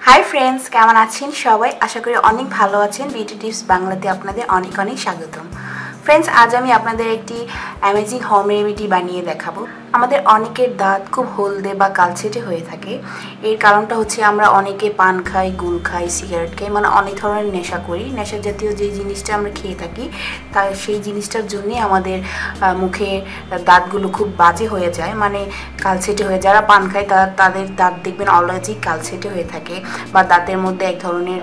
Hi friends, কেমন আছেন সবাই? আশা করি অনেক ভালো আছেন। বিউটি টিপস বাংলাতে আপনাদের অনেক অনেক স্বাগতম। ফ্রেন্ডস, আজ আমি আপনাদের একটি অ্যামেজিং হোম রেমেডি বানিয়ে দেখাবো। আমাদের অনেকের দাঁত খুব হলদে বা কালচেটে হয়ে থাকে। এর কারণটা হচ্ছে আমরা অনেকে পান খাই, গুল খাই, সিগারেট খাই, মানে অনেক ধরনের নেশা করি। নেশা জাতীয় যে জিনিসটা আমরা খেয়ে থাকি তাই সেই জিনিসটার জন্যই আমাদের মুখে দাঁতগুলো খুব বাজে হয়ে যায়, মানে কালচেটে হয়ে। যারা পান খায় তাদের দাঁত দেখবেন অলরেডি কালচেটে হয়ে থাকে বা দাঁতের মধ্যে এক ধরনের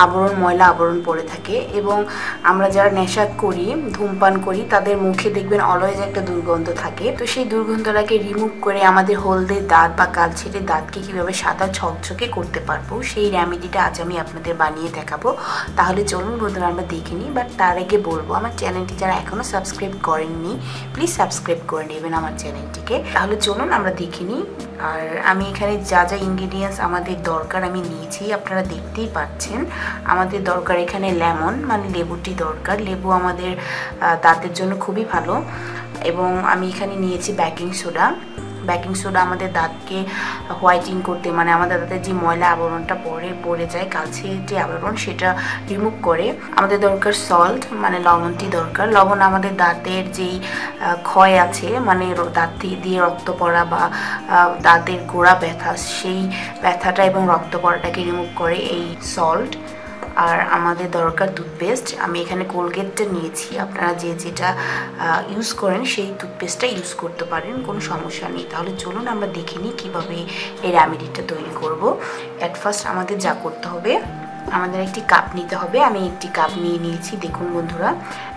আবরণ, ময়লা আবরণ পড়ে থাকে। এবং আমরা যারা নেশা করি, ধূমপান করি, তাদের মুখে দেখবেন অলওয়েজ একটা দুর্গন্ধ থাকে। তো সেই দুর্গন্ধটাকে রিমুভ করে আমাদের হলদে দাঁত বা কালচেটে দাঁতকে কীভাবে সাদা ঝকঝকে করতে পারবো, সেই রেমেডিটা আজ আমি আপনাদের বানিয়ে দেখাবো। তাহলে চলুন বন্ধুরা আমরা দেখে নিই। বাট তার আগে বলবো, আমার চ্যানেলটি যারা এখনও সাবস্ক্রাইব করেননি প্লিজ সাবস্ক্রাইব করে নেবেন আমার চ্যানেলটিকে। তাহলে চলুন আমরা দেখে নিই। আর আমি এখানে যা যা ইনগ্রিডিয়েন্টস আমাদের দরকার আমি নিয়েছি, আপনারা দেখতেই পাচ্ছেন। আমাদের দরকার এখানে লেমন, মানে লেবুটি দরকার। লেবু আমাদের দাঁতের জন্য খুবই ভালো। এবং আমি এখানে নিয়েছি বেকিং সোডা। বেকিং সোডা আমাদের দাঁতকে হোয়াইটিং করতে, মানে আমাদের দাঁতের যে ময়লা আবরণটা পড়ে যায়, কালচেটে আবরণ, সেটা রিমুভ করে। আমাদের দরকার সল্ট, মানে লবণটি দরকার। লবণ আমাদের দাঁতের যেই ক্ষয় আছে, মানে দাঁত দিয়ে রক্ত পড়া বা দাঁতের গোড়া ব্যথা, সেই ব্যথাটা এবং রক্ত পড়াটাকে রিমুভ করে এই সল্ট। আর আমাদের দরকার টুথপেস্ট। আমি এখানে কোলগেটটা নিয়েছি। আপনারা যে যেটা ইউজ করেন সেই টুথপেস্টটা ইউজ করতে পারেন, কোনো সমস্যা নেই। তাহলে চলুন আমরা দেখে নিই কীভাবে এই রেমেডিটা তৈরি করব। অ্যাট ফার্স্ট আমাদের যা করতে হবে, আমাদের একটি কাপ নিতে হবে। আমি একটি কাপ নিয়ে নিয়েছি, দেখুন বন্ধুরা।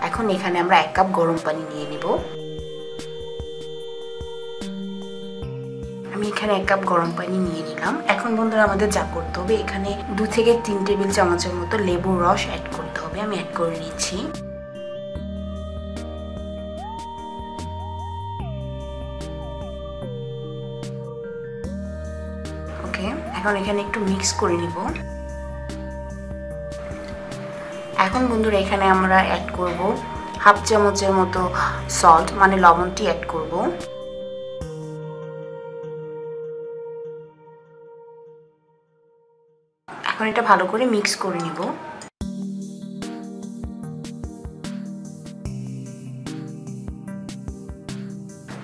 এখন এখানে আমরা 1 কাপ গরম পানি নিয়ে নেব। আমি এখানে 1 কাপ গরম পানি নিয়ে নিলাম। এখন বন্ধুরা আমাদের যা করতে হবে, এখানে 2 থেকে 3 টেবিল চামচের মতো লেবুর রস অ্যাড করতে হবে। আমি অ্যাড করে নিচ্ছি। ওকে, এখন এখানে একটু মিক্স করে নিব। এখন বন্ধুরা এখানে আমরা অ্যাড করব হাফ চামচের মতো সল্ট, মানে লবণটি অ্যাড করব। এখন এটা ভালো করে মিক্স করে নিব।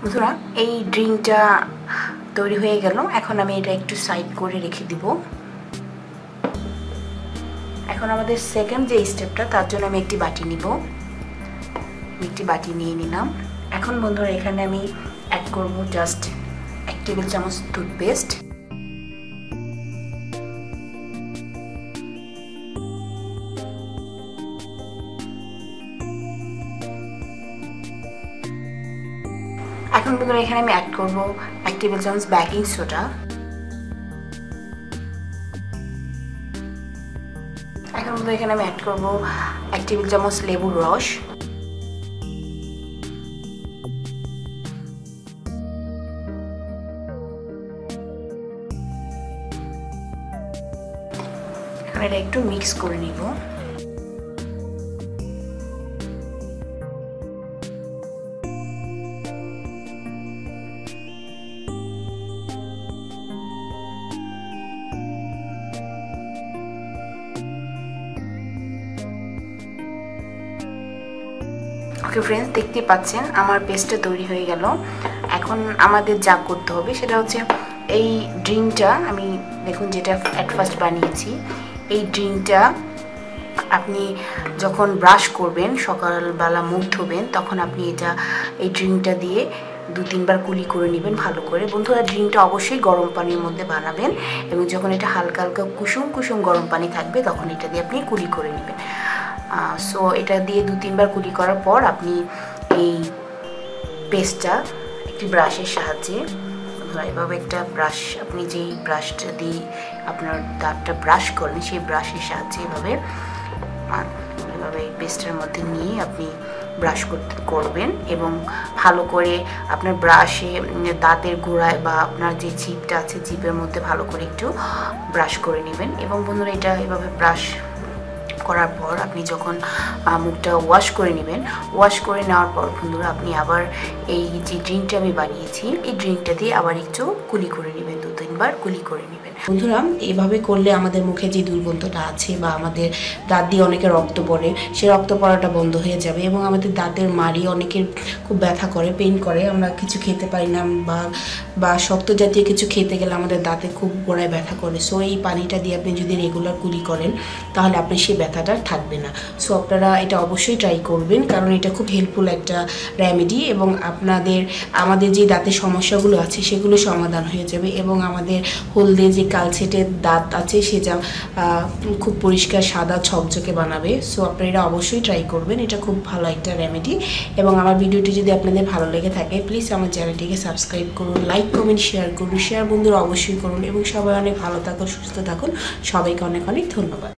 বন্ধুরা এই ড্রিঙ্কটা তৈরি হয়ে গেল। এখন আমি এটা একটু সাইড করে রেখে দিব। এখন আমাদের সেকেন্ড যে স্টেপটা, তার জন্য আমি একটি বাটি নিব। একটি বাটি নিয়ে নিলাম। এখন বন্ধুরা এখানে আমি অ্যাড করব জাস্ট 1 টেবিল চামচ টুথপেস্ট। এখন বন্ধুরা এখানে আমি অ্যাড করব 1 টেবিল চামচ বেকিং সোডা। এখন বন্ধুরা এখানে আমি অ্যাড করব 1 টেবিল চামচ লেবুর রস। এখন এটা একটু মিক্স করে নিব। ওকে ফ্রেন্ডস, দেখতে পাচ্ছেন আমার পেস্টটা তৈরি হয়ে গেল। এখন আমাদের যা করতে হবে সেটা হচ্ছে, এই ড্রিঙ্কটা আমি দেখুন যেটা অ্যাট ফার্স্ট বানিয়েছি, এই ড্রিঙ্কটা আপনি যখন ব্রাশ করবেন, সকালবেলা মুখ ধোবেন, তখন আপনি এই ড্রিঙ্কটা দিয়ে 2-3 বার কুলি করে নেবেন ভালো করে। বন্ধুরা ড্রিঙ্কটা অবশ্যই গরম পানির মধ্যে বানাবেন, এবং যখন এটা হালকা হালকা কুসুম কুসুম গরম পানি থাকবে তখন এটা দিয়ে আপনি কুলি করে নেবেন। সো এটা দিয়ে 2-3 বার কুলি করার পর আপনি এই পেস্টটা একটি ব্রাশের সাহায্যে, এভাবে একটা ব্রাশ, আপনি যেই ব্রাশটা দিয়ে আপনার দাঁতটা ব্রাশ করেন সেই ব্রাশের সাহায্যে এভাবে এই পেস্টের মধ্যে নিয়ে আপনি ব্রাশ করবেন। এবং ভালো করে আপনার ব্রাশে দাঁতের গোড়ায় বা আপনার যে জিভটা আছে, জিভের মধ্যে ভালো করে একটু ব্রাশ করে নেবেন। এবং বন্ধুরা এটা এভাবে ব্রাশ করার পর আপনি যখন মুখটা ওয়াশ করে নেবেন, ওয়াশ করে নেওয়ার পর বন্ধুরা আপনি আবার এই যে ড্রিঙ্কটা আমি বানিয়েছি, এই ড্রিঙ্কটা দিয়ে আবার একটু কুলি করে নেবেন, 2-3 বার কুলি করে নেবেন। বন্ধুরা, এইভাবে করলে আমাদের মুখে যে দুর্গন্ধটা আছে বা আমাদের দাঁত দিয়ে অনেকের রক্ত পড়ে, সেই রক্ত পড়াটা বন্ধ হয়ে যাবে। এবং আমাদের দাঁতের মাড়ি অনেকের খুব ব্যথা করে, পেইন করে, আমরা কিছু খেতে পারি না বা শক্ত জাতীয় কিছু খেতে গেলে আমাদের দাঁতে খুব গোড়ায় ব্যথা করে। সো এই পানিটা দিয়ে আপনি যদি রেগুলার কুলি করেন তাহলে আপনার সেই ব্যথাটা থাকবে না। সো আপনারা এটা অবশ্যই ট্রাই করবেন, কারণ এটা খুব হেল্পফুল একটা রেমেডি এবং আমাদের যে দাঁতের সমস্যাগুলো আছে সেগুলো সমাধান হয়ে যাবে এবং আমাদের হলদে যে কালচেটের দাঁত আছে সেটা খুব পরিষ্কার সাদা ঝকঝকে বানাবে। সো আপনারা এটা অবশ্যই ট্রাই করবেন, এটা খুব ভালো একটা রেমেডি। এবং আমার ভিডিওটি যদি আপনাদের ভালো লেগে থাকে প্লিজ আমার চ্যানেলটিকে সাবস্ক্রাইব করুন, লাইক কমেন্ট শেয়ার করুন, শেয়ার বন্ধুরা অবশ্যই করুন এবং সবাই অনেক ভালো থাকুন, সুস্থ থাকুন। সবাইকে অনেক অনেক ধন্যবাদ।